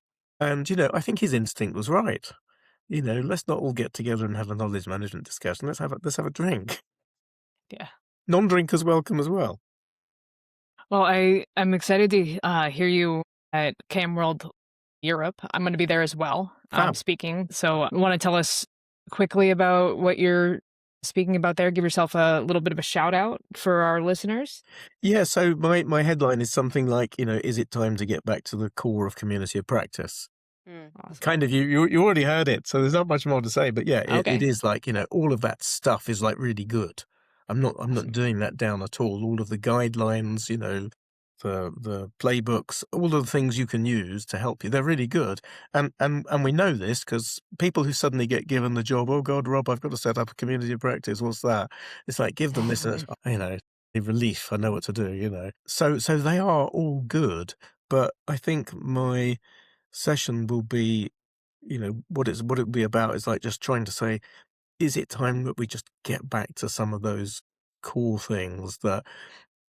And, I think his instinct was right. Let's not all get together and have a knowledge management discussion. Let's have a drink.
Yeah.
Non-drinkers welcome as well.
Well, I'm excited to hear you at KM World Europe. I'm going to be there as well, speaking. So you want to tell us quickly about what you're speaking about there? Give yourself a little bit of a shout out for our listeners.
Yeah, so my headline is something like, is it time to get back to the core of community of practice?
Awesome.
Kind of, you already heard it, so there's not much more to say. But yeah, it is like, all of that stuff is like really good. I'm not doing that down at all. All of the guidelines, the playbooks, all of the things you can use to help you, they're really good. And we know this because people who suddenly get given the job, oh God, Rob, I've got to set up a community of practice. What's that? It's like, give them this, relief. I know what to do, So they are all good. But I think my session will be, what it'll be about is like just trying to say, is it time that we just get back to some of those core things that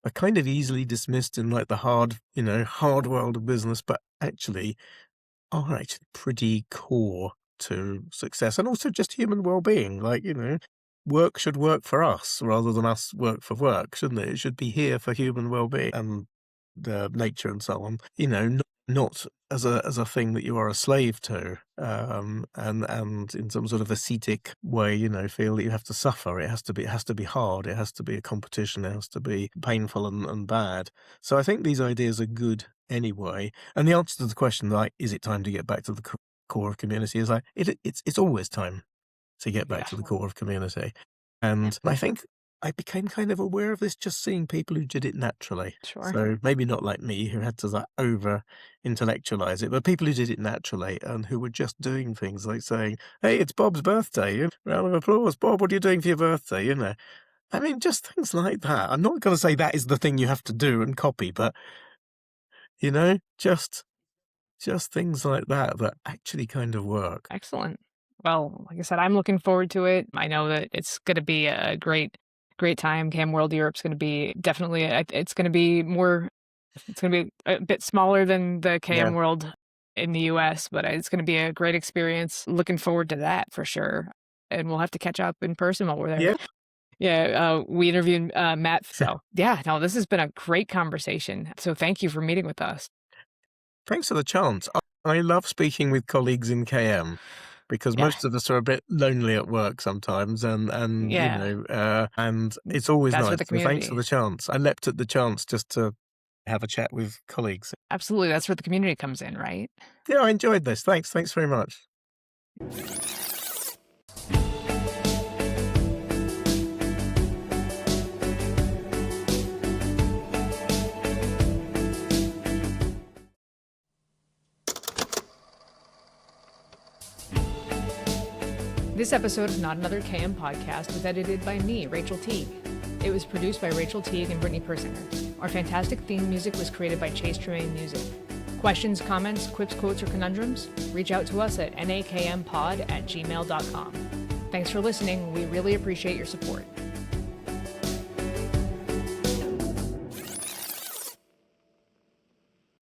are kind of easily dismissed in like the hard world of business, but actually are actually pretty core to success and also just human well-being. Like, work should work for us rather than us work for work, shouldn't it? It should be here for human well-being and nature and so on. not as a thing that you are a slave to, and in some sort of ascetic way, feel that you have to suffer. It has to be hard. It has to be a competition. It has to be painful and bad. So I think these ideas are good anyway. And the answer to the question, like, is it time to get back to the core of community, is like it's always time to get back to the core of community. And I think I became kind of aware of this just seeing people who did it naturally.
Sure.
So maybe not like me, who had to like over intellectualize it, but people who did it naturally and who were just doing things like saying, "Hey, it's Bob's birthday. Round of applause. Bob, what are you doing for your birthday?" I mean, just things like that. I'm not going to say that is the thing you have to do and copy, but just things like that actually kind of work.
Excellent. Well, like I said, I'm looking forward to it. I know that it's going to be a great time. KM World Europe's going to be definitely, it's going to be a bit smaller than the KM World in the US, but it's going to be a great experience. Looking forward to that for sure. And we'll have to catch up in person while we're there.
Yeah.
Yeah, we interviewed Matt. So this has been a great conversation. So thank you for meeting with us.
Thanks for the chance. I love speaking with colleagues in KM because most of us are a bit lonely at work sometimes, and it's always
That's
nice.
the
So thanks for the chance. I leapt at the chance just to have a chat with colleagues.
Absolutely, that's where the community comes in, right?
Yeah, I enjoyed this. Thanks very much.
This episode of Not Another KM Podcast was edited by me, Rachel Teague. It was produced by Rachel Teague and Brittany Persinger. Our fantastic theme music was created by Chase Tremaine Music. Questions, comments, quips, quotes, or conundrums? Reach out to us at nakmpod@gmail.com. Thanks for listening. We really appreciate your support.